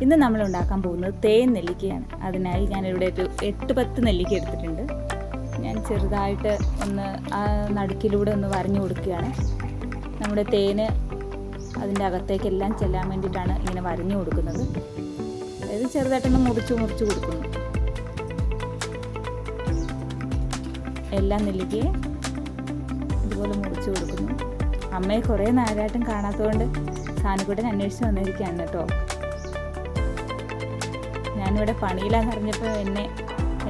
ഇന്ന് നമ്മൾ ഉണ്ടാക്കാൻ പോകുന്നത് തേൻ നെല്ലിക്കയാണ്. അതിനായി ഞാനിവിടെ ഒരു 8-10 നെല്ലിക്ക എടുത്തിട്ടുണ്ട്. ഞാൻ ചെറുതായിട്ട് ഒന്ന് ആ നടുക്കിലൂടെ ഒന്ന് വരഞ്ഞു കൊടുക്കുകയാണ്. നമ്മുടെ തേന് അതിൻ്റെ അകത്തേക്കെല്ലാം ചെല്ലാൻ വേണ്ടിയിട്ടാണ് ഇങ്ങനെ വരഞ്ഞു കൊടുക്കുന്നത്. അതായത് ചെറുതായിട്ടൊന്ന് മുറിച്ച് കൊടുക്കുന്നു. എല്ലാം നെല്ലിക്കയും ഇതുപോലെ മുറിച്ച് കൊടുക്കുന്നു. അമ്മയെ കുറേ നേരമായിട്ടും കാണാത്തതുകൊണ്ട് സാനുക്കുട്ടൻ അന്വേഷിച്ച് വന്നിരിക്കുകയാണ് കേട്ടോ. ഞാനിവിടെ പണിയിലാന്ന് അറിഞ്ഞപ്പോൾ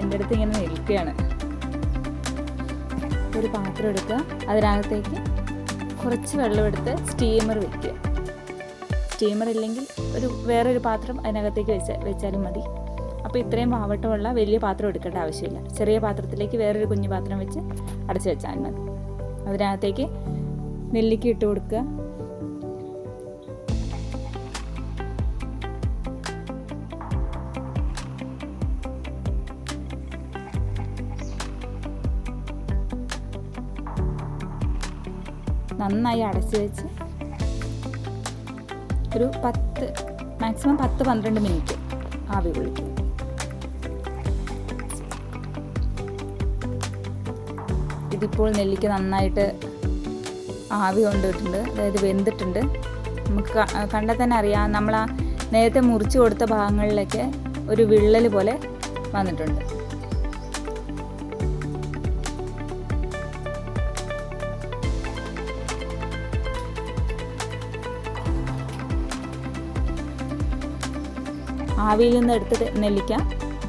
എൻ്റെ അടുത്ത് ഇങ്ങനെ നിൽക്കുകയാണ്. ഒരു പാത്രം എടുക്കുക, അതിനകത്തേക്ക് കുറച്ച് വെള്ളമെടുത്ത് സ്റ്റീമർ വയ്ക്കുക. സ്റ്റീമർ ഇല്ലെങ്കിൽ വേറൊരു പാത്രം അതിനകത്തേക്ക് വെച്ചാലും മതി. അപ്പോൾ ഇത്രയും പാവട്ടമുള്ള വലിയ പാത്രം എടുക്കേണ്ട ആവശ്യമില്ല. ചെറിയ പാത്രത്തിലേക്ക് വേറൊരു കുഞ്ഞു പാത്രം വെച്ച് അടച്ചു വെച്ചാൽ മതി. അതിനകത്തേക്ക് നെല്ലിക്ക ഇട്ട് കൊടുക്കുക. നന്നായി അടച്ചു വെച്ച് ഒരു മാക്സിമം 10-12 മിനിറ്റ് ആവി കൊള്ളിക്കുക. ഇതിപ്പോൾ നെല്ലിക്ക നന്നായിട്ട് ആവി കൊണ്ടിട്ടുണ്ട്, അതായത് വെന്തിട്ടുണ്ട്. നമുക്ക് കണ്ടാൽ തന്നെ അറിയാം, നമ്മൾ ആ നേരത്തെ മുറിച്ച് കൊടുത്ത ഭാഗങ്ങളിലൊക്കെ ഒരു വിള്ളൽ പോലെ വന്നിട്ടുണ്ട്. ആവിയിൽ നിന്ന് എടുത്ത് നെല്ലിക്ക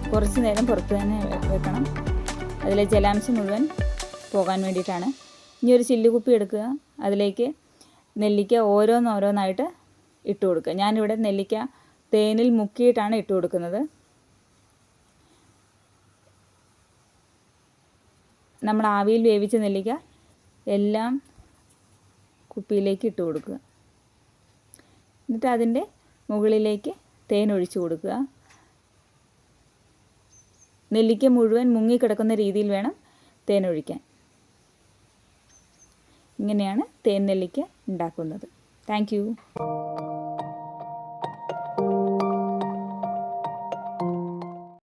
കുറച്ച് നേരം പുറത്ത് തന്നെ വെക്കണം. അതിലെ ജലാംശം മുഴുവൻ പോകാൻ വേണ്ടിയിട്ടാണ്. ഇനി ഒരു ചില്ലുകുപ്പി എടുക്കുക, അതിലേക്ക് നെല്ലിക്ക ഓരോന്നായിട്ട് ഇട്ട് കൊടുക്കുക. ഞാനിവിടെ നെല്ലിക്ക തേനിൽ മുക്കിയിട്ടാണ് ഇട്ട് കൊടുക്കുന്നത്. നമ്മൾ ആവിയിൽ വേവിച്ച നെല്ലിക്ക എല്ലാം കുപ്പിയിലേക്ക് ഇട്ട് കൊടുക്കുക. എന്നിട്ട് അതിൻ്റെ മുകളിലേക്ക് തേൻ ഒഴിച്ചു കൊടുക്കുക. നെല്ലിക്ക മുഴുവൻ മുങ്ങിക്കിടക്കുന്ന രീതിയിൽ വേണം തേൻ ഒഴിക്കാൻ. ഇങ്ങനെയാണ് തേൻ നെല്ലിക്ക ഉണ്ടാക്കുന്നത്. Thank you.